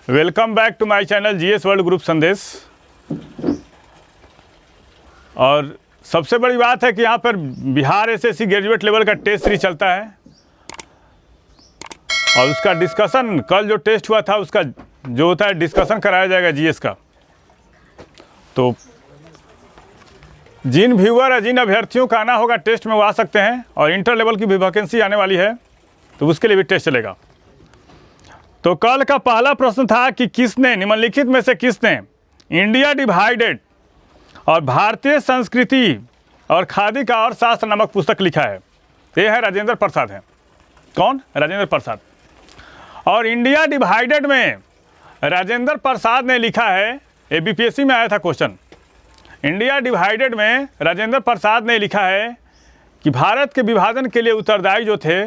Welcome back to my channel GS world group Sandesh. और सबसे बड़ी बात है कि यहाँ पर बिहार एसएससी ग्रेजुएट लेवल का टेस्ट सीरीज चलता है और उसका डिस्कशन कल जो टेस्ट हुआ था उसका जो होता है डिस्कशन कराया जाएगा जीएस का। तो जिन व्यूअर या जिन अभ्यर्थियों का आना होगा टेस्ट में वो आ सकते हैं और इंटर लेवल की भी वैकेंसी आने वाली है तो उसके लिए भी टेस्ट चलेगा। तो कल का पहला प्रश्न था कि किसने निम्नलिखित में से किसने इंडिया डिवाइडेड और भारतीय संस्कृति और खादी का अर्थशास्त्र नामक पुस्तक लिखा है। ये है राजेंद्र प्रसाद है। कौन? राजेंद्र प्रसाद। और इंडिया डिवाइडेड में राजेंद्र प्रसाद ने लिखा है, ये बीपीएससी में आया था क्वेश्चन। इंडिया डिवाइडेड में राजेंद्र प्रसाद ने लिखा है कि भारत के विभाजन के लिए उत्तरदायी जो थे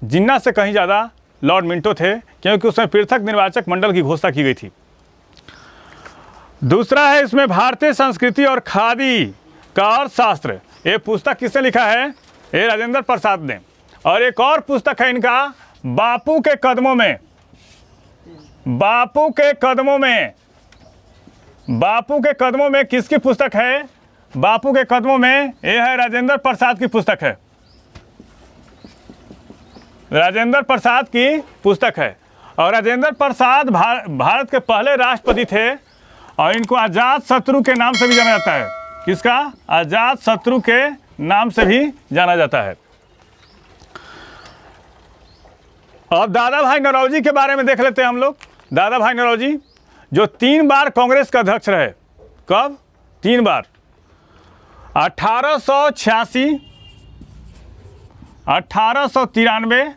जिन्ना से कहीं ज़्यादा लॉर्ड मिंटो थे, क्योंकि उसमें पृथक निर्वाचक मंडल की घोषणा की गई थी। दूसरा है इसमें भारतीय संस्कृति और खादी का अर्थशास्त्र, ये पुस्तक किसने लिखा है? ये राजेंद्र प्रसाद ने। और एक और पुस्तक है इनका बापू के कदमों में। बापू के कदमों में, बापू के कदमों में किसकी पुस्तक है? बापू के कदमों में ये है राजेंद्र प्रसाद की पुस्तक है। राजेंद्र प्रसाद की पुस्तक है। और राजेंद्र प्रसाद भारत के पहले राष्ट्रपति थे और इनको अजात शत्रु के नाम से भी जाना जाता है। किसका? अजात शत्रु के नाम से भी जाना जाता है। अब दादा भाई नौरोजी के बारे में देख लेते हैं हम लोग। दादा भाई नौरोजी जो 3 बार कांग्रेस का अध्यक्ष रहे। कब? 3 बार, 1886, 1893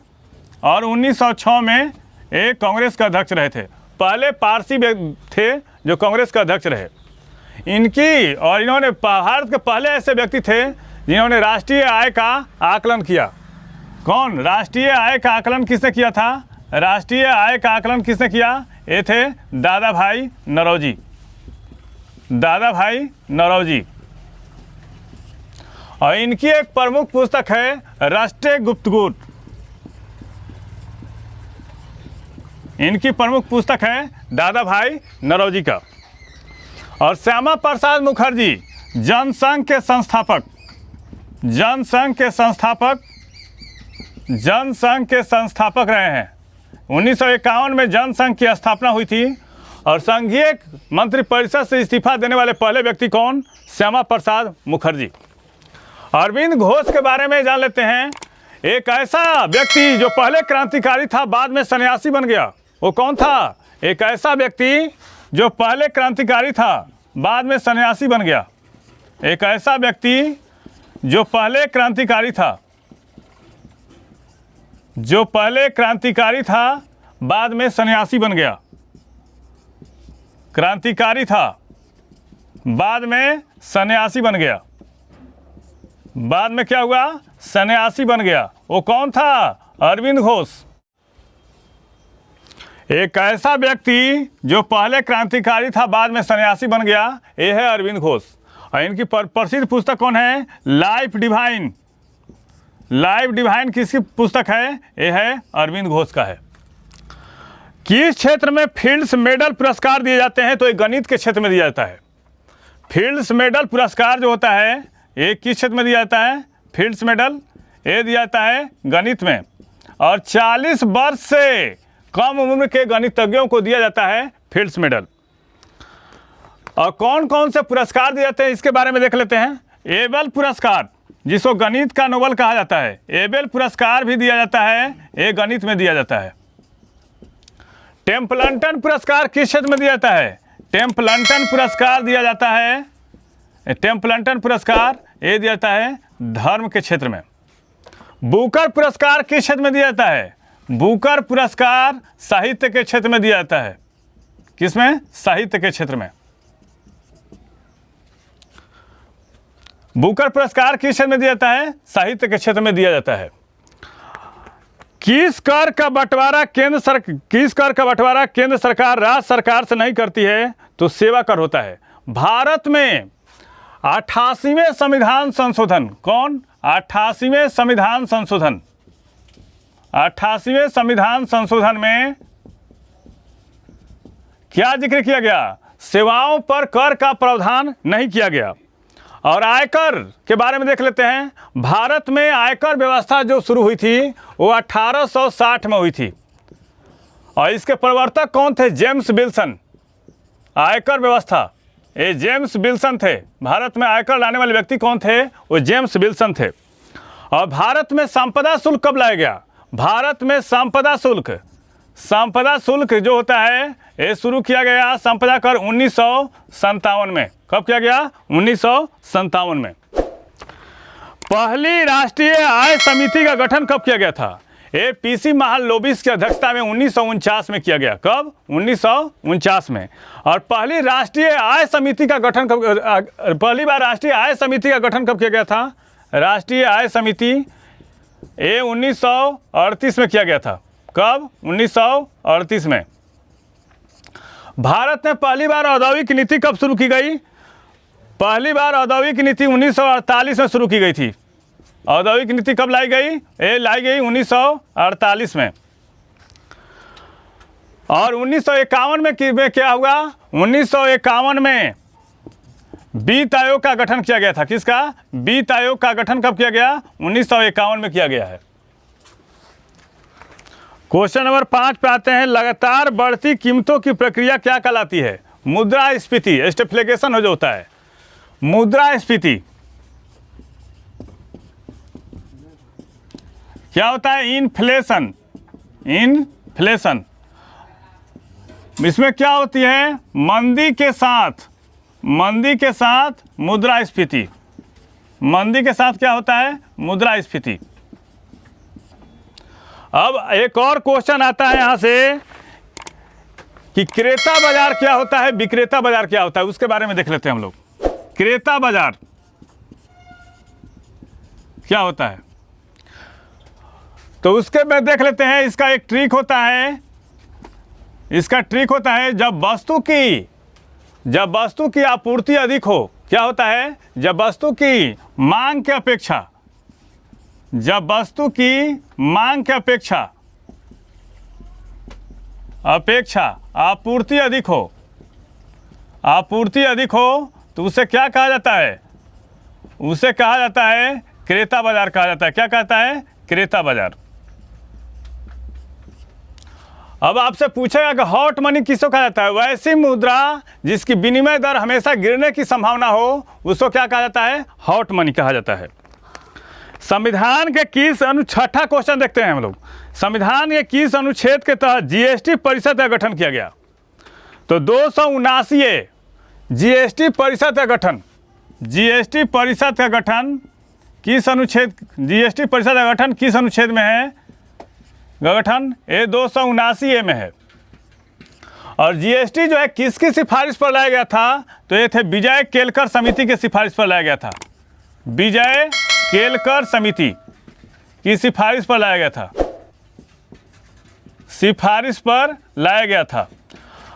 और 1906 में एक कांग्रेस का अध्यक्ष रहे थे। पहले पारसी थे जो कांग्रेस का अध्यक्ष रहे। इनकी और इन्होंने भारत के पहले ऐसे व्यक्ति थे जिन्होंने राष्ट्रीय आय का आकलन किया। कौन? राष्ट्रीय आय का आकलन किसने किया था? राष्ट्रीय आय का आकलन किसने किया? ये थे दादा भाई नौरोजी। दादा भाई नौरोजी। और इनकी एक प्रमुख पुस्तक है राष्ट्रीय गुप्तगुट। इनकी प्रमुख पुस्तक है दादा भाई नौरोजी का। और श्यामा प्रसाद मुखर्जी जनसंघ के संस्थापक, जनसंघ के संस्थापक, जनसंघ के संस्थापक रहे हैं। 1951 में जनसंघ की स्थापना हुई थी और संघीय मंत्रिपरिषद से इस्तीफा देने वाले पहले व्यक्ति कौन? श्यामा प्रसाद मुखर्जी। अरविंद घोष के बारे में जान लेते हैं। एक ऐसा व्यक्ति जो पहले क्रांतिकारी था बाद में सन्यासी बन गया। वो कौन था? एक ऐसा व्यक्ति जो पहले क्रांतिकारी था बाद में सन्यासी बन गया। एक ऐसा व्यक्ति जो पहले क्रांतिकारी था, जो पहले क्रांतिकारी था बाद में सन्यासी बन गया। क्रांतिकारी था बाद में सन्यासी बन गया। बाद में क्या हुआ? सन्यासी बन गया। वो कौन था? अरविंद घोष। एक ऐसा व्यक्ति जो पहले क्रांतिकारी था बाद में सन्यासी बन गया, ये है अरविंद घोष। और इनकी प्रसिद्ध पुस्तक कौन है? Life divine. लाइफ डिवाइन किसकी पुस्तक है? ये है अरविंद घोष का है। किस क्षेत्र में फील्ड्स मेडल पुरस्कार दिए जाते हैं? तो ये गणित के क्षेत्र में दिया जाता है। फील्ड्स मेडल पुरस्कार जो होता है ये किस क्षेत्र में दिया जाता है? फील्ड्स मेडल ये दिया जाता है गणित में। और 40 वर्ष से कम उम्र के गणितज्ञों को दिया जाता है फील्ड्स मेडल। और कौन कौन से पुरस्कार दिए जाते हैं इसके बारे में देख लेते हैं। एबेल पुरस्कार जिसको गणित का नोबेल कहा जाता है, एबेल पुरस्कार भी दिया जाता है, ये गणित में दिया जाता है। टेम्पल्टन पुरस्कार किस क्षेत्र में दिया जाता है? टेम्पल्टन पुरस्कार दिया जाता है, टेम्पल्टन पुरस्कार ये दिया जाता है धर्म के क्षेत्र में। बुकर पुरस्कार किस क्षेत्र में दिया जाता है? बुकर पुरस्कार साहित्य के क्षेत्र में दिया जाता है। किसमें? साहित्य के क्षेत्र में। बुकर पुरस्कार किस क्षेत्र में दिया जाता है? साहित्य के क्षेत्र में दिया जाता है। किस कर का बंटवारा केंद्र सरकार राज्य सरकार से नहीं करती है? तो सेवा कर होता है। भारत में 88वें संविधान संशोधन, कौन? 88वें संविधान संशोधन, 88वें संविधान संशोधन में क्या जिक्र किया गया? सेवाओं पर कर का प्रावधान नहीं किया गया। और आयकर के बारे में देख लेते हैं। भारत में आयकर व्यवस्था जो शुरू हुई थी वो 1860 में हुई थी और इसके प्रवर्तक कौन थे? James Wilson. आयकर व्यवस्था ये जेम्स विल्सन थे। भारत में आयकर लाने वाले व्यक्ति कौन थे? वो जेम्स विल्सन थे। और भारत में संपदा शुल्क कब लाया गया? भारत में संपदा शुल्क जो होता है ये शुरू किया गया संपदा कर 1957 में। कब किया गया? 1957 में। पहली राष्ट्रीय आय समिति का गठन कब किया गया था? ये पीसी महालनोबिस की अध्यक्षता में 1949 में किया गया। कब? 1949 में। और पहली राष्ट्रीय आय समिति का गठन कब, पहली बार राष्ट्रीय आय समिति का गठन कब किया गया था? राष्ट्रीय आय समिति ये 1938 में किया गया था। कब? 1938 में। भारत में पहली बार औद्योगिक नीति कब शुरू की गई? पहली बार औद्योगिक नीति 1948 में शुरू की गई थी। औद्योगिक नीति कब लाई गई? ये लाई गई 1948 में। और 1951 में क्या हुआ? 1951 में वित्त आयोग का गठन किया गया था। किसका? वित्त आयोग का गठन कब किया गया? 1951 में किया गया है। क्वेश्चन नंबर 5 पे आते हैं। लगातार बढ़ती कीमतों की प्रक्रिया क्या कहलाती है? मुद्रास्फीति, स्टेफ्लेशन हो जो होता है। मुद्रास्फीति क्या होता है? इन्फ्लेशन। इसमें क्या होती है? मंदी के साथ मुद्रास्फीति। मंदी के साथ क्या होता है? मुद्रास्फीति। अब एक और क्वेश्चन आता है यहां से कि क्रेता बाजार क्या होता है, विक्रेता बाजार क्या होता है, उसके बारे में देख लेते हैं हम लोग। क्रेता बाजार क्या होता है तो उसके में देख लेते हैं। इसका एक ट्रिक होता है। जब वस्तु की आपूर्ति अधिक हो, क्या होता है? जब वस्तु की मांग के अपेक्षा आपूर्ति अधिक हो तो उसे क्या कहा जाता है? उसे कहा जाता है क्रेता बाजार कहा जाता है। क्या कहता है? क्रेता बाजार। अब आपसे पूछेगा कि हॉट मनी किसको कहा जाता है? वैसी मुद्रा जिसकी विनिमय दर हमेशा गिरने की संभावना हो उसको क्या कहा जाता है? हॉट मनी कहा जाता है। संविधान के किस छठा क्वेश्चन देखते हैं हम लोग। संविधान के किस अनुच्छेद के तहत जीएसटी परिषद का गठन किया गया? तो 279 जीएसटी परिषद का गठन किस अनुच्छेद? जीएसटी परिषद का गठन किस अनुच्छेद में है? गठन ये 279 में है। और जीएसटी जो है किसकी सिफारिश पर लाया गया था? तो ये थे विजय केलकर समिति की सिफारिश पर लाया गया था। विजय केलकर समिति की सिफारिश पर लाया गया था।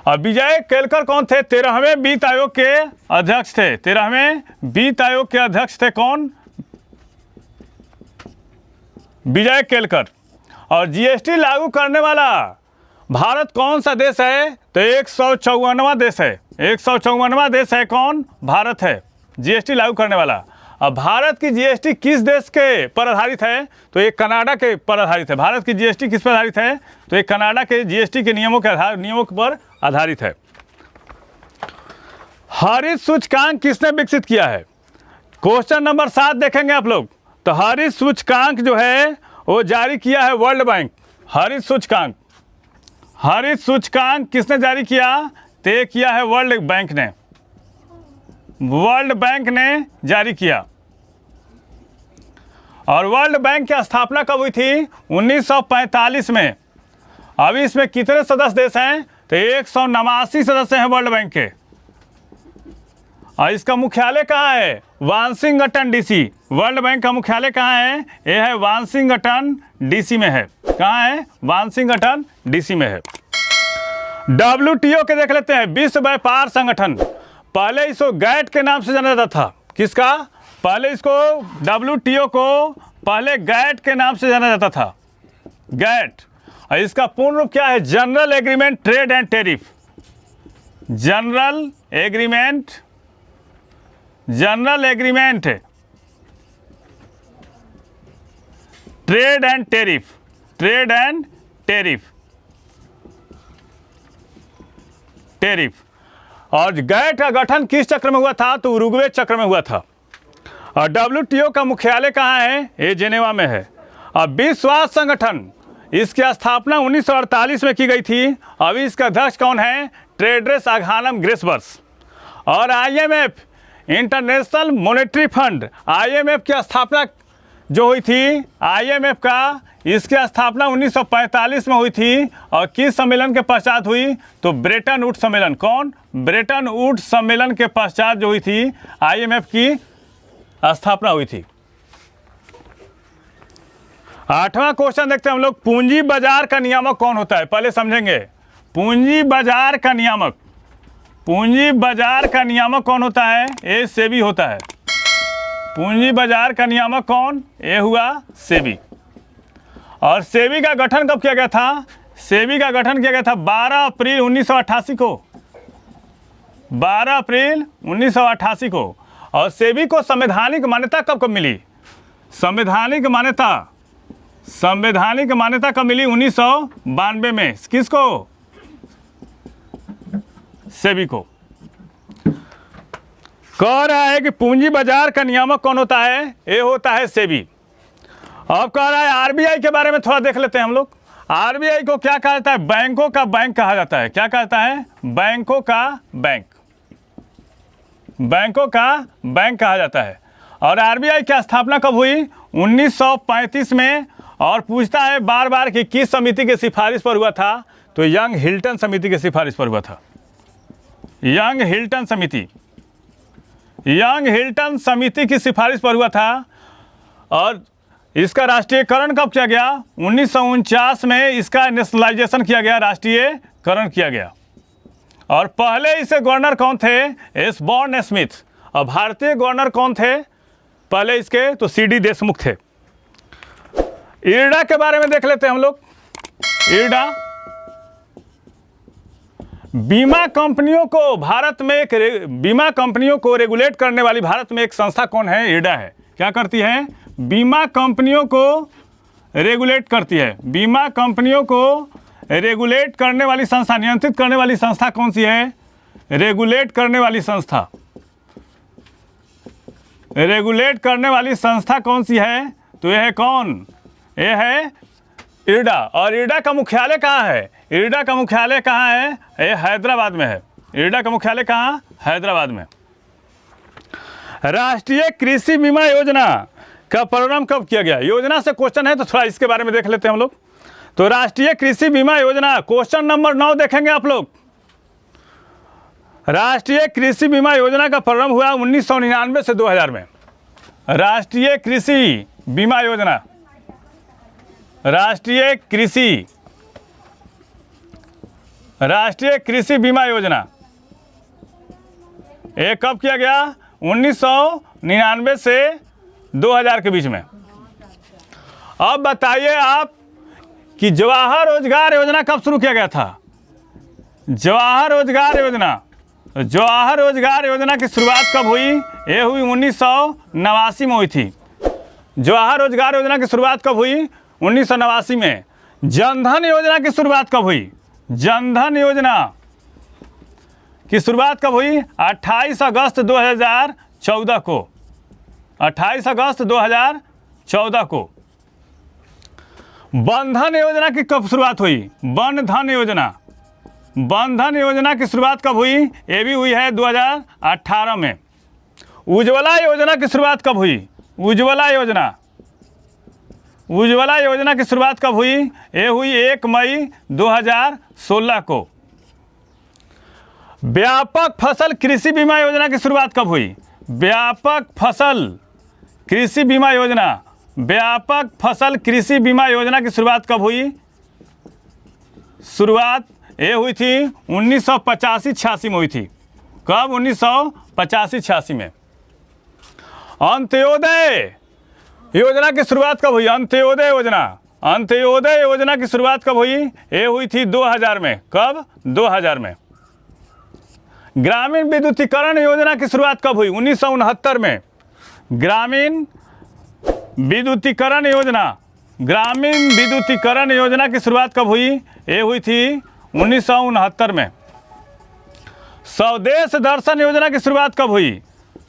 और विजय केलकर कौन थे? 13वें वित्त आयोग के अध्यक्ष थे। 13वें वित्त आयोग के अध्यक्ष थे कौन? विजय केलकर। और जीएसटी लागू करने वाला भारत कौन सा देश है? तो 154वां देश है। 154वां देश है कौन? भारत है जीएसटी लागू करने वाला। अब भारत की जीएसटी किस देश के पर आधारित है? तो ये कनाडा के पर आधारित है। भारत की जीएसटी किस पर आधारित है? तो ये कनाडा के जीएसटी के नियमों पर आधारित है। हरित सूचकांक किसने विकसित किया है? क्वेश्चन नंबर 7 देखेंगे आप लोग। तो हरित सूचकांक जो है वो जारी किया है वर्ल्ड बैंक। हरित सूचकांक किसने जारी किया? तय किया है वर्ल्ड बैंक ने जारी किया। और वर्ल्ड बैंक की स्थापना कब हुई थी? 1945 में। अभी इसमें कितने सदस्य देश हैं? तो 189 सदस्य हैं वर्ल्ड बैंक के। और इसका मुख्यालय कहाँ है? Washington DC. वर्ल्ड बैंक का मुख्यालय कहाँ है? यह है वाशिंगटन डीसी में है। कहाँ है? वाशिंगटन डीसी में है। WTO के देख लेते हैं। विश्व व्यापार संगठन। पहले इसको गैट के नाम से जाना जाता था। किसका? पहले इसको WTO को पहले गैट के नाम से जाना जाता था। गैट। और इसका पूर्ण रूप क्या है? General agreement trade and tariff. General agreement, general agreement, trade and tariff, trade and tariff, tariff. और गैट का गठन किस चक्र में हुआ था? तो उरुग्वे चक्र में हुआ था। और डब्ल्यूटीओ का मुख्यालय कहाँ है? ये जेनेवा में है। और विश्व स्वास्थ्य संगठन, इसकी स्थापना 1948 में की गई थी। अभी इसका अध्यक्ष कौन है? Tedros Adhanom Ghebreyesus. और IMF, international monetary fund, IMF की स्थापना जो हुई थी, आईएमएफ का, इसकी स्थापना 1945 में हुई थी। और किस सम्मेलन के पश्चात हुई? तो ब्रेटन वुड्स सम्मेलन। कौन? ब्रेटन वुड्स सम्मेलन के पश्चात जो हुई थी आईएमएफ की स्थापना हुई थी। 8वां क्वेश्चन देखते हैं हम लोग। पूंजी बाजार का नियामक कौन होता है? पहले समझेंगे पूंजी बाजार का नियामक। पूंजी बाजार का नियामक कौन होता है? ये सेबी होता है। पूंजी बाजार का नियामक कौन? ये हुआ सेबी। और सेबी का गठन कब किया गया था? सेबी का गठन किया गया था 12 अप्रैल 1988 को, 12 अप्रैल 1988 को। और सेबी को संवैधानिक मान्यता कब मिली? संवैधानिक मान्यता, संवैधानिक मान्यता कब मिली? 1992 में। किसको? सेबी को। कह रहा है कि पूंजी बाजार का नियामक कौन होता है? ये होता है सेबी। अब कह रहा है आरबीआई के बारे में थोड़ा देख लेते हैं हम लोग। आरबीआई को क्या कहा जाता है? बैंकों का बैंक कहा जाता है। क्या कहता है? बैंकों का बैंक, बैंकों का बैंक कहा जाता है। और आरबीआई की स्थापना कब हुई? 1935 में। और पूछता है बार बार कि किस समिति की सिफारिश पर हुआ था? तो यंग हिल्टन समिति की सिफारिश पर हुआ था। यंग हिल्टन समिति, यंग हिल्टन समिति की सिफारिश पर हुआ था। और इसका राष्ट्रीयकरण कब किया गया? 1949 में इसका नेशनलाइजेशन किया गया, राष्ट्रीयकरण किया गया। और पहले इसे गवर्नर कौन थे? एस्बॉर्न स्मिथ। और भारतीय गवर्नर कौन थे पहले इसके? तो सीडी देशमुख थे। इरडा के बारे में देख लेते हैं हम लोग। इरडा बीमा कंपनियों को भारत में बीमा कंपनियों को रेगुलेट करने वाली भारत में एक संस्था कौन है? इरडा है। क्या करती है? बीमा कंपनियों को रेगुलेट करती है। बीमा कंपनियों को रेगुलेट करने वाली संस्था, नियंत्रित करने वाली संस्था कौन सी है? रेगुलेट करने वाली संस्था, रेगुलेट करने वाली संस्था कौन सी है? तो यह है कौन? यह है इरडा। और इरडा का मुख्यालय कहाँ है? इरडा का मुख्यालय कहाँ है? ये हैदराबाद में है। इरडा का मुख्यालय कहाँ? हैदराबाद में। राष्ट्रीय कृषि बीमा योजना का प्रारंभ कब किया गया? योजना से क्वेश्चन है तो थोड़ा इसके बारे में देख लेते हैं हम लोग। तो राष्ट्रीय कृषि बीमा योजना, क्वेश्चन नंबर 9 देखेंगे आप लोग। राष्ट्रीय कृषि बीमा योजना का प्रारंभ हुआ 1999 से 2000 में। राष्ट्रीय कृषि बीमा योजना, राष्ट्रीय कृषि बीमा योजना ये कब किया गया? 1999 से 2000 के बीच में। अब बताइए आप कि जवाहर रोजगार योजना कब शुरू किया गया था? जवाहर रोजगार योजना, जवाहर रोजगार योजना की शुरुआत कब हुई? ये हुई 1989 में हुई थी। जवाहर रोजगार योजना की शुरुआत कब हुई? 1989 में। जनधन योजना की शुरुआत कब हुई? जनधन योजना की शुरुआत कब हुई? 28 अगस्त 2014 को। 28 अगस्त 2014 को। बंधन योजना की कब शुरुआत हुई? बंधन योजना, बंधन योजना की शुरुआत कब हुई? ये भी हुई है 2018 में। उज्ज्वला योजना की शुरुआत कब हुई? उज्ज्वला योजना, उज्ज्वला योजना की शुरुआत कब हुई? ये हुई 1 मई 2016 को। व्यापक फसल कृषि बीमा योजना की शुरुआत कब हुई? व्यापक फसल कृषि बीमा योजना, व्यापक फसल कृषि बीमा योजना की शुरुआत कब हुई? शुरुआत ये हुई थी 1985-86 में हुई थी। कब? 1985-86 में। अंत्योदय योजना की शुरुआत कब हुई? अंत्योदय योजना, अंत्योदय योजना की शुरुआत कब हुई? ये हुई थी 2000 में। कब? 2000 में। ग्रामीण विद्युतीकरण योजना की शुरुआत कब हुई? 1969 में। ग्रामीण विद्युतीकरण योजना, ग्रामीण विद्युतीकरण योजना की शुरुआत कब हुई? ये हुई थी 1969 में। स्वदेश दर्शन योजना की शुरुआत कब हुई?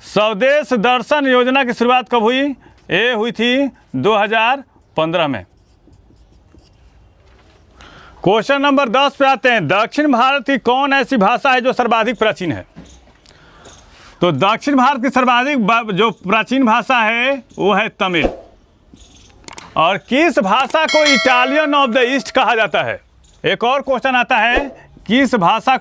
स्वदेश दर्शन योजना की शुरुआत कब हुई? ये हुई थी 2015 में। क्वेश्चन नंबर 10 पे आते हैं। दक्षिण भारत की कौन ऐसी भाषा है जो सर्वाधिक प्राचीन है? तो दक्षिण भारत की सर्वाधिक जो प्राचीन भाषा है वो है तमिल। और किस भाषा को इटालियन ऑफ द ईस्ट कहा जाता है? एक और क्वेश्चन आता है, किस भाषा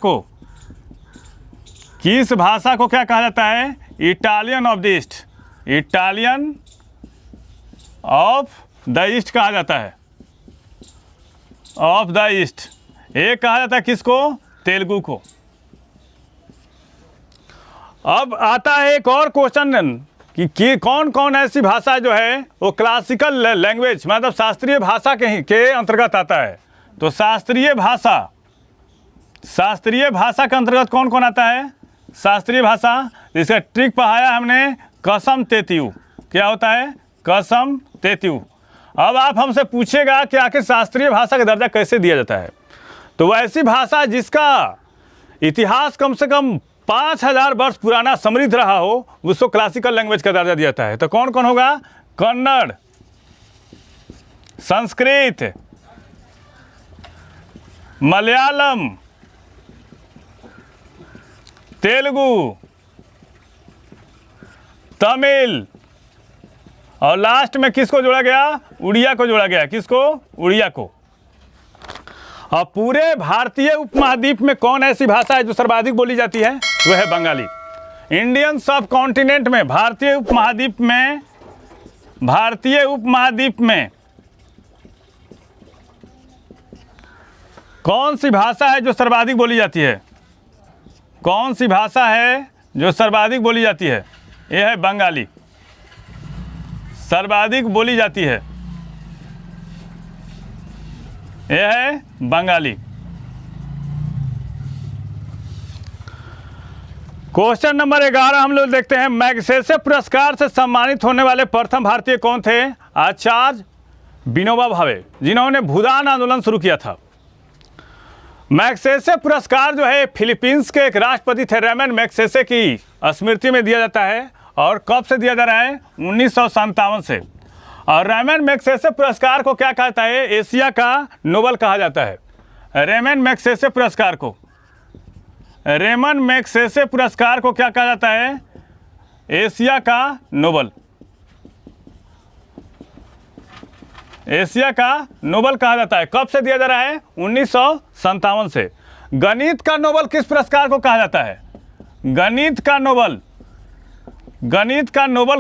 को क्या कहा जाता है? Italian of the east. Italian of the east कहा जाता है, ऑफ द ईस्ट। ये कहा जाता है किसको? तेलुगु को। अब आता है एक और क्वेश्चन कि कौन कौन ऐसी भाषा जो है वो क्लासिकल लैंग्वेज मतलब शास्त्रीय भाषा के अंतर्गत आता है। तो शास्त्रीय भाषा के अंतर्गत कौन कौन आता है? शास्त्रीय भाषा, जिसका ट्रिक पढ़ाया हमने, कसम तेतियु। क्या होता है? कसम तेतियु। अब आप हमसे पूछेगा कि आखिर शास्त्रीय भाषा का दर्जा कैसे दिया जाता है? तो वह ऐसी भाषा जिसका इतिहास कम से कम 5000 वर्ष पुराना समृद्ध रहा हो, उसको क्लासिकल लैंग्वेज का दर्जा दिया जाता है। तो कौन कौन होगा? कन्नड़, संस्कृत, मलयालम, तेलुगु, तमिल, और लास्ट में किसको जोड़ा गया? उड़िया को जोड़ा गया। किसको? उड़िया को। और पूरे भारतीय उपमहाद्वीप में कौन ऐसी भाषा है जो सर्वाधिक बोली जाती है? वह है बंगाली। इंडियन सब कॉन्टिनेंट में, भारतीय उपमहाद्वीप में कौन सी भाषा है जो सर्वाधिक बोली जाती है? कौन सी भाषा है जो सर्वाधिक बोली जाती है? यह है बंगाली, सर्वाधिक बोली जाती है, यह है बंगाली। क्वेश्चन नंबर 11 हम लोग देखते हैं। मैग्सेसे पुरस्कार से सम्मानित होने वाले प्रथम भारतीय कौन थे? आचार्य विनोबा भावे, जिन्होंने भूदान आंदोलन शुरू किया था। मैग्सेसे पुरस्कार जो है फिलीपींस के एक राष्ट्रपति थे रेमन मैग्सेसे की स्मृति में दिया जाता है। और कब से दिया जा रहा है? 1957 से। और रेमन मैग्सेसे पुरस्कार को क्या कहता है? एशिया का नोबेल कहा जाता है। रेमन मैग्सेसे पुरस्कार को क्या कहा जाता है? एशिया का नोबेल। एशिया का नोबेल कहा जाता है। कब से दिया जा रहा है? 1957 से। गणित का नोबेल किस पुरस्कार को कहा जाता है? गणित का नोबेल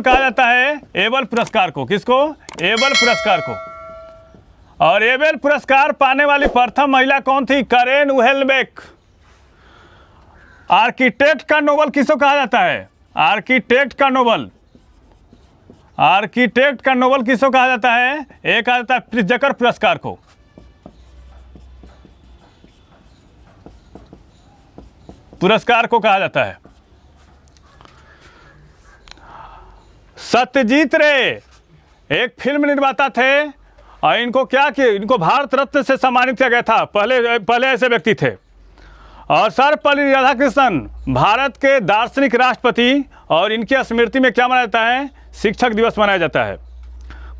कहा जाता है एबल पुरस्कार को। किसको? एबल पुरस्कार को। और एबल पुरस्कार पाने वाली प्रथम महिला कौन थी? करेन उहेलबेक। आर्किटेक्ट का नोबेल किसको कहा जाता है? आर्किटेक्ट का नोबेल किसको कहा जाता है? एक कहा जाता है प्रित्जकर पुरस्कार को। कहा जाता है। सत्यजीत रे एक फिल्म निर्माता थे और इनको क्या किया? इनको भारत रत्न से सम्मानित किया गया था। पहले ऐसे व्यक्ति थे। और सर्वपल्ली राधाकृष्णन भारत के दार्शनिक राष्ट्रपति, और इनकी स्मृति में क्या मनाया जाता है? शिक्षक दिवस मनाया जाता है।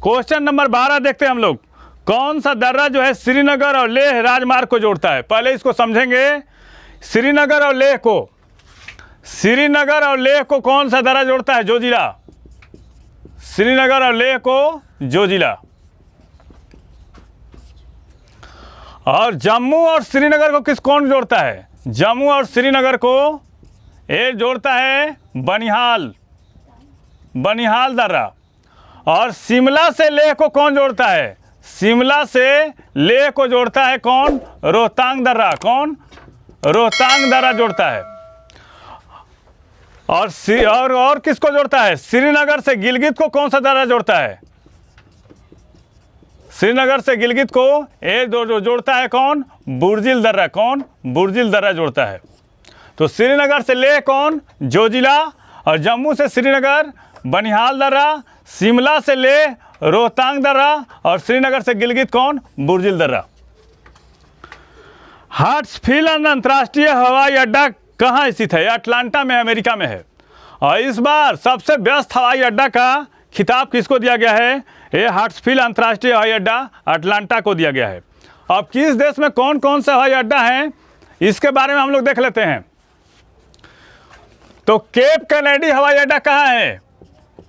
क्वेश्चन नंबर 12 देखते हैं हम लोग। कौन सा दर्रा जो है श्रीनगर और लेह राजमार्ग को जोड़ता है? पहले इसको समझेंगे। श्रीनगर और लेह को कौन सा दर्रा जोड़ता है? जोजिला। श्रीनगर और लेह को जोजिला। और जम्मू और श्रीनगर को कौन जोड़ता है? जम्मू और श्रीनगर को ये जोड़ता है बनिहाल दर्रा। और शिमला से लेह को कौन जोड़ता है? शिमला से लेह को जोड़ता है कौन? रोहतांग दर्रा। कौन? रोहतांग दर्रा जोड़ता है। और किसको जोड़ता है? श्रीनगर से गिलगित को कौन सा दर्रा जोड़ता है? श्रीनगर से गिलगित को ये जोड़ता है कौन? बुर्जिल दर्रा। कौन? बुर्जिल दर्रा जोड़ता है। तो श्रीनगर से लेह कौन, जोजिला, और जम्मू से श्रीनगर बनिहाल दर्रा, शिमला से लेह रोहतांग दर्रा, और श्रीनगर से गिलगित कौन, बुर्जिल दर्रा। हार्ट्सफील्ड अंतर्राष्ट्रीय हवाई अड्डा कहाँ स्थित है? अटलांटा में, अमेरिका में है। और इस बार सबसे व्यस्त हवाई अड्डा का खिताब किसको दिया गया है? ये हार्ट्सफील्ड अंतर्राष्ट्रीय हवाई अड्डा अटलांटा को दिया गया है। अब किस देश में कौन कौन से हवाई अड्डा हैं इसके बारे में हम लोग देख लेते हैं। तो केप कैनेडी हवाई अड्डा कहाँ है?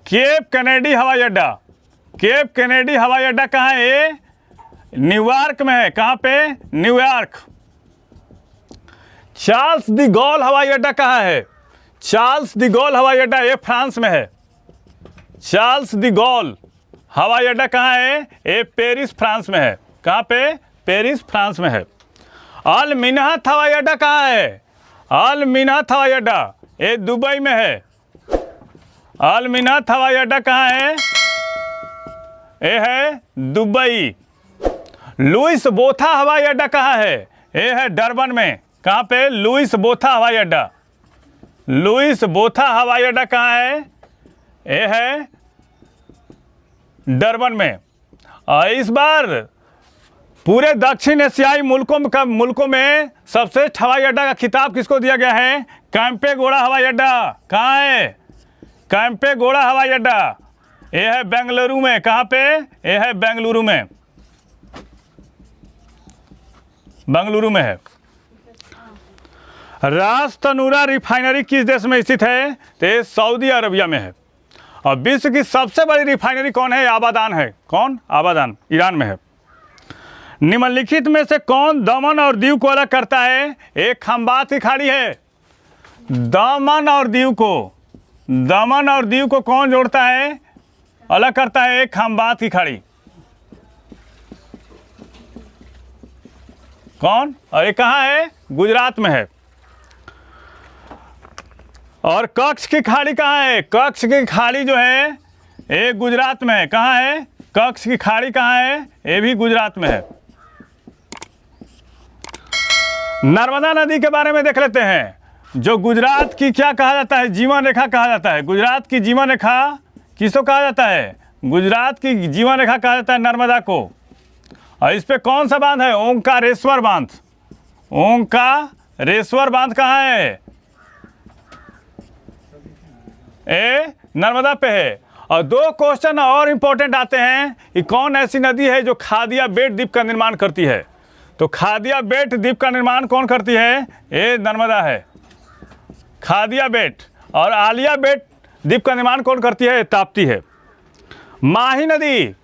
केप कैनेडी हवाई अड्डा, केप कैनेडी हवाई अड्डा कहाँ है? ये न्यूयॉर्क में है। कहाँ पे? न्यूयॉर्क। चार्ल्स डी गॉल हवाई अड्डा कहाँ है? चार्ल्स डी गॉल हवाई अड्डा ये फ्रांस में है। चार्ल्स डी गॉल हवाई अड्डा कहाँ है? ये पेरिस, फ्रांस में है। कहाँ पे? पेरिस, फ्रांस में है। अल मिन्हात हवाई अड्डा कहाँ है? अल मिन्हात हवाई अड्डा ये दुबई में है। अल मिन्हात हवाई अड्डा कहाँ है? ये है दुबई। लुइस बोथा हवाई अड्डा कहाँ है? ये है डरबन में। कहाँ पे? लुइस बोथा हवाई अड्डा। लुइस बोथा हवाई अड्डा कहाँ है? ये है डरबन में। और इस बार पूरे दक्षिण एशियाई मुल्कों में सबसे हवाई अड्डा का खिताब किसको दिया गया है? कैंपेगौड़ा हवाई अड्डा। कहाँ है? कैंपेगौड़ा हवाई अड्डा ये है बेंगलुरु में। कहाँ पे? ये है बेंगलुरु में, बेंगलुरु में है। रास तनूरा रिफाइनरी किस देश में स्थित है? तो ये सऊदी अरबिया में है। और विश्व की सबसे बड़ी रिफाइनरी कौन है? आबादान है। कौन? आबादान, ईरान में है। निम्नलिखित में से कौन दमन और दीव को अलग करता है? एक खंबात की खाड़ी है। दमन और दीव को, दमन और दीव को कौन जोड़ता है, अलग करता है? एक खंबात की खाड़ी। कौन? और ये कहाँ है? गुजरात में है। और कच्छ की खाड़ी कहाँ है? कच्छ की खाड़ी जो है ये गुजरात में है। कहाँ है? कच्छ की खाड़ी कहाँ है? ये भी गुजरात में है। नर्मदा नदी के बारे में देख लेते हैं। जो गुजरात की क्या कहा जाता है? जीवन रेखा कहा जाता है। गुजरात की जीवन रेखा किसको कहा जाता है? गुजरात की जीवन रेखा कहा जाता है नर्मदा को। और इस पे कौन सा बांध है? ओंकारेश्वर बांध। ओंकारेश्वर बांध कहाँ है? ए नर्मदा पे है। और दो क्वेश्चन और इंपॉर्टेंट आते हैं कि कौन ऐसी नदी है जो खादिया बेट द्वीप का निर्माण करती है? तो खादिया बेट द्वीप का निर्माण कौन करती है? ये नर्मदा है, खादिया बेट। और आलिया बेट द्वीप का निर्माण कौन करती है? ताप्ती है। माही नदी,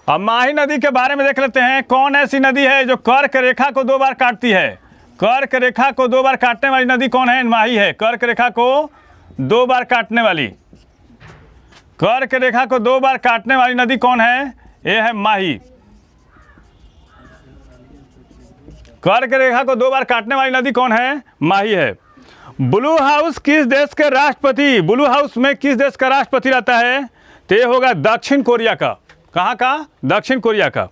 अब माही नदी के बारे में देख लेते हैं। कौन ऐसी नदी है जो कर्क रेखा को 2 बार काटती है? कर्क रेखा को 2 बार काटने वाली नदी कौन है? माही है। कर्क रेखा को 2 बार काटने वाली, कर्क रेखा को 2 बार काटने वाली नदी कौन है? ये है माही। कर्क रेखा को 2 बार काटने वाली नदी कौन है? माही है। ब्लू हाउस किस देश के राष्ट्रपति, ब्लू हाउस में किस देश का राष्ट्रपति रहता है? तो ये होगा दक्षिण कोरिया का। कहाँ का? दक्षिण कोरिया का।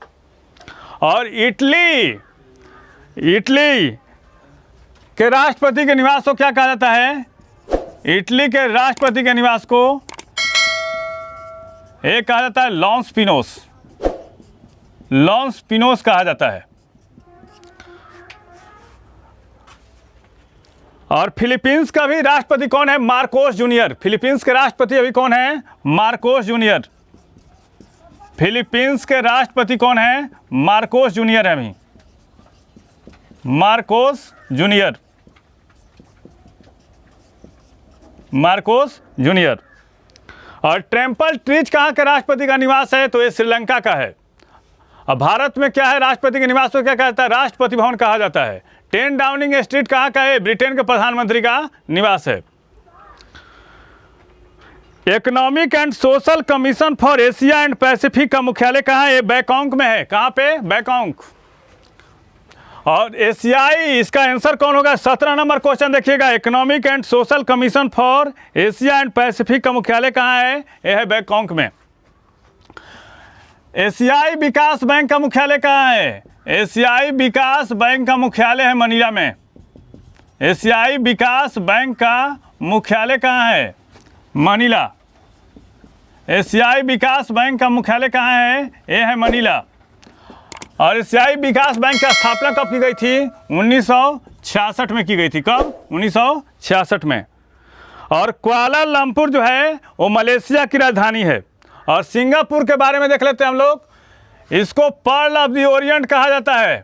और इटली, इटली के राष्ट्रपति के निवास को क्या कहा जाता है? इटली के राष्ट्रपति के निवास को एक कहा जाता है लॉन्स पिनोस, लॉन्स पिनोस कहा जाता है। और फिलीपींस का भी राष्ट्रपति कौन है? Marcos junior. फिलीपींस के राष्ट्रपति अभी कौन है? Marcos junior. फिलीपींस के राष्ट्रपति कौन है? मार्कोस जूनियर है अभी, मार्कोस जूनियर, मार्कोस जूनियर। और टेम्पल ट्रीज कहाँ के राष्ट्रपति का निवास है? तो ये श्रीलंका का है। अब भारत में क्या है? राष्ट्रपति के निवास को क्या कहता है? राष्ट्रपति भवन कहा जाता है। 10 डाउनिंग स्ट्रीट कहाँ का है? ब्रिटेन के प्रधानमंत्री का निवास है। Economic and social commission for Asia and Pacific का मुख्यालय कहाँ है? बैंकॉक में है। कहाँ पे? बैंकॉक। और एशियाई, इसका आंसर कौन होगा? 17 नंबर क्वेश्चन देखिएगा। Economic and social commission for Asia and Pacific का मुख्यालय कहाँ है? यह है बैंकॉक में। एशियाई विकास बैंक का मुख्यालय कहाँ है? एशियाई विकास बैंक का मुख्यालय है मनीला में। एशियाई विकास बैंक का मुख्यालय कहाँ है? मनीला। एशियाई विकास बैंक का मुख्यालय कहाँ है? ये है मनीला। और एशियाई विकास बैंक की स्थापना कब की गई थी? 1966 में की गई थी। कब? 1966 में। और कुआलालंपुर जो है वो मलेशिया की राजधानी है। और सिंगापुर के बारे में देख लेते हैं हम लोग। इसको पर्ल ऑफ द ओरिएंट कहा जाता है।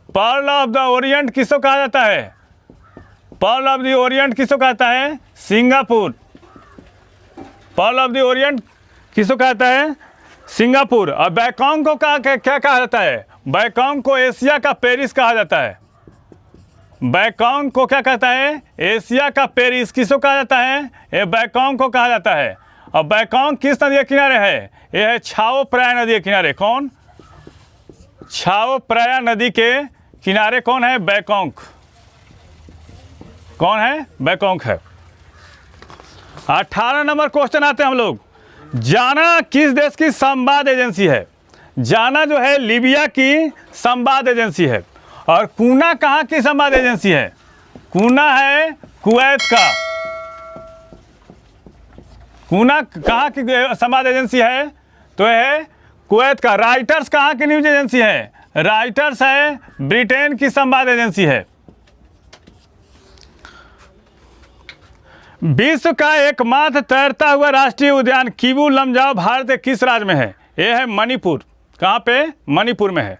पर्ल ऑफ द ओरिएंट किसको कहा जाता है? पर्ल ऑफ द ओरिएंट किसको कहता है? Singapore. Pearl of the Orient किसको कहता है? सिंगापुर। और बैंकॉक को क्या कहा जाता है? बैंकॉक को एशिया का पेरिस कहा जाता है। बैंकॉक को क्या कहता है? एशिया का पेरिस। किसको कहा जाता है? ये बैंकॉक को कहा जाता है। और बैंकॉक किस नदी के किनारे है? ये है छाओ प्राया नदी के किनारे। कौन? छाओ प्राया नदी के किनारे कौन है? बैंकॉक। कौन है? बैंकॉक है। 18 नंबर क्वेश्चन आते हैं हम लोग। जाना किस देश की संवाद एजेंसी है? जाना जो है लीबिया की संवाद एजेंसी है। और कूना कहाँ की संवाद एजेंसी है? कूना है कुवैत का। कूना कहाँ की संवाद एजेंसी है? तो है कुवैत का। राइटर्स कहाँ की न्यूज एजेंसी है? राइटर्स है ब्रिटेन की संवाद एजेंसी है। विश्व का एकमात्र तैरता हुआ राष्ट्रीय उद्यान किबू लमजाओ भारत के किस राज्य में है? यह है मणिपुर। कहाँ पे? मणिपुर में है।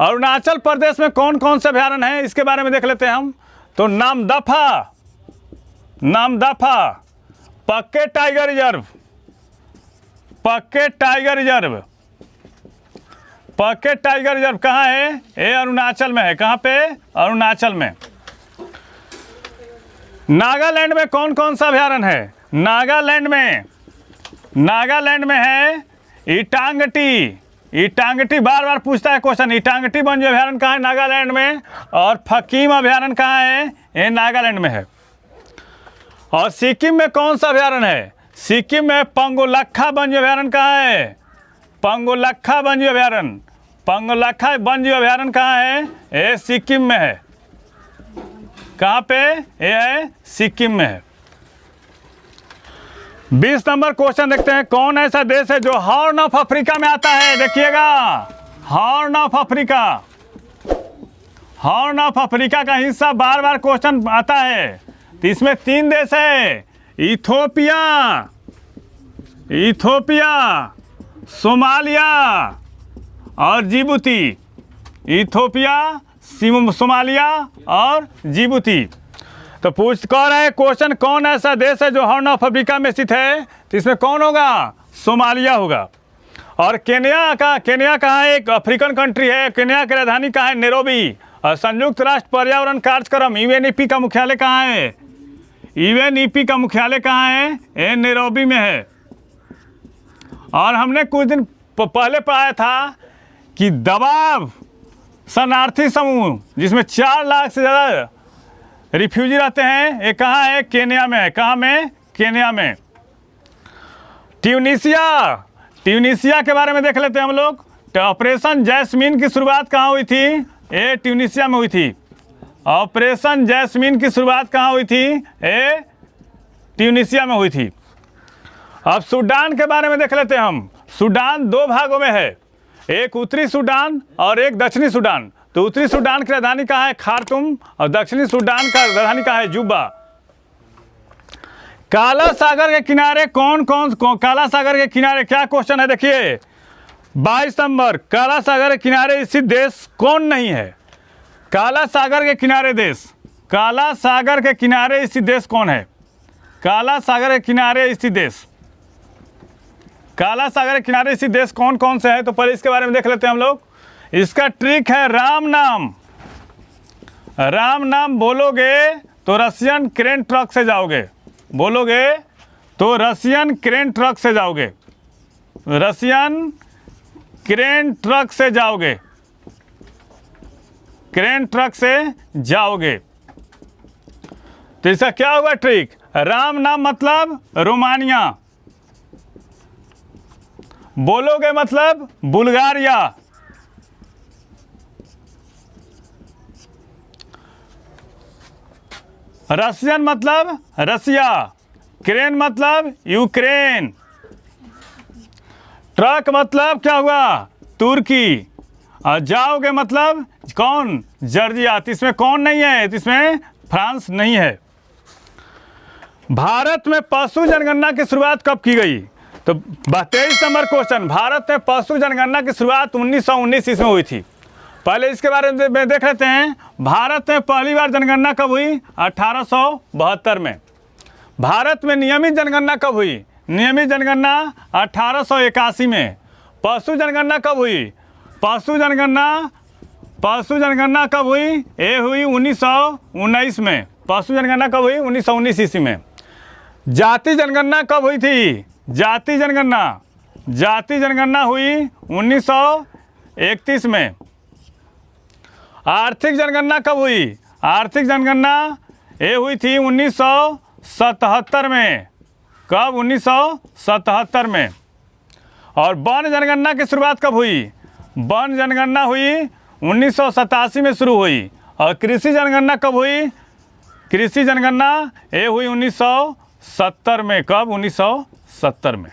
अरुणाचल प्रदेश में कौन कौन से अभयारण्य हैं? इसके बारे में देख लेते हैं हम। तो नामदफा, पक्के टाइगर रिजर्व, पक्के टाइगर रिजर्व, पक्के टाइगर रिजर्व कहाँ है? ये अरुणाचल में है। कहाँ पे? अरुणाचल में। नागालैंड में कौन कौन सा अभयारण्य है? नागालैंड में है ईटांगटी। ईटांगटी बार बार पूछता है क्वेश्चन। ईटांगटी वन्य अभयारण्य कहाँ है? नागालैंड में। और फकीम अभयारण्य कहाँ है? ये नागालैंड में है। और सिक्किम में कौन सा अभयारण्य है? सिक्किम में पंगोलखा वन्य अभयारण्य कहाँ है? पंगोलखा वन्य अभयारण्य। पंगोलखा वन्य अभयारण्य कहाँ है? ये सिक्किम में है। कहाँ पे? ये है सिक्किम में है। 20 नंबर क्वेश्चन देखते हैं। कौन ऐसा देश है जो हॉर्न ऑफ अफ्रीका में आता है? देखिएगा, horn of Africa. Horn of Africa का हिस्सा बार बार क्वेश्चन आता है। तो इसमें 3 देश है। इथोपिया, सोमालिया और जिबूती। इथोपिया, सोमालिया और जिबूती। तो कह रहे हैं क्वेश्चन, कौन ऐसा देश है जो हॉर्न ऑफ अफ्रीका में स्थित है? तो इसमें कौन होगा? सोमालिया होगा। और केन्या कहाँ है? एक अफ्रीकन कंट्री है। केन्या की राजधानी कहाँ है? नैरोबी। और संयुक्त राष्ट्र पर्यावरण कार्यक्रम यूएनईपी का मुख्यालय कहाँ है? यूएनईपी का मुख्यालय कहाँ है? ये नैरोबी में है। और हमने कुछ दिन पहले पढ़ाया था कि दबाव शरणार्थी समूह जिसमें 4 लाख से ज़्यादा रिफ्यूजी रहते हैं, ये कहाँ है? केन्या में है। कहाँ में? केन्या में। ट्यूनीसिया के बारे में देख लेते हैं हम लोग। तो ऑपरेशन जैस्मीन की शुरुआत कहाँ हुई थी? ये ट्यूनीसिया में हुई थी। ऑपरेशन जैस्मीन की शुरुआत कहाँ हुई थी? ये ट्यूनीसिया में हुई थी। अब सूडान के बारे में देख लेते हैं हम। सूडान 2 भागों में है, एक उत्तरी सूडान और एक दक्षिणी सूडान। तो उत्तरी सूडान की राजधानी कहाँ है? खार्तूम। और दक्षिणी सूडान का राजधानी कहाँ है? जुब्बा। काला सागर के किनारे काला सागर के किनारे क्या क्वेश्चन है? देखिए 22 नंबर। काला सागर के किनारे स्थित देश कौन नहीं है? काला सागर के किनारे देश, काला सागर के किनारे स्थित देश कौन है? काला सागर के किनारे स्थित देश, काला सागर के किनारे स्थित देश कौन कौन से है? तो पहले इसके बारे में देख लेते हैं हम लोग। इसका ट्रिक है राम नाम। राम नाम बोलोगे तो रशियन क्रेन ट्रक से जाओगे। बोलोगे तो रशियन क्रेन ट्रक से जाओगे। रशियन क्रेन ट्रक से जाओगे। क्रेन ट्रक से जाओगे। तो इसका क्या होगा ट्रिक? राम नाम मतलब रोमानिया, बोलोगे मतलब बुल्गारिया। रशियन मतलब रसिया, क्रेन मतलब यूक्रेन, ट्रक मतलब क्या हुआ तुर्की, और जाओगे मतलब कौन जॉर्जिया, इसमें कौन नहीं है, इसमें फ्रांस नहीं है। भारत में पशु जनगणना की शुरुआत कब की गई? तो 23 नंबर क्वेश्चन, भारत में पशु जनगणना की शुरुआत 1919 ईस्वी में हुई थी। पहले इसके बारे में देख लेते हैं। भारत में पहली बार जनगणना कब हुई? 1872 में। भारत में नियमित जनगणना कब हुई? नियमित जनगणना 1881 में। पशु जनगणना कब हुई? पशु जनगणना कब हुई? ये हुई 1919 में। पशु जनगणना कब हुई? 1919 ईस्वी में। जाति जनगणना कब हुई थी? जाति जनगणना हुई 1931 में। आर्थिक जनगणना कब हुई? आर्थिक जनगणना ये हुई थी 1977 में। कब? 1977 में। और वन जनगणना की शुरुआत कब हुई? वन जनगणना हुई 1987 में शुरू हुई। और कृषि जनगणना कब हुई? कृषि जनगणना ये हुई 1970 में। कब? 1970 में।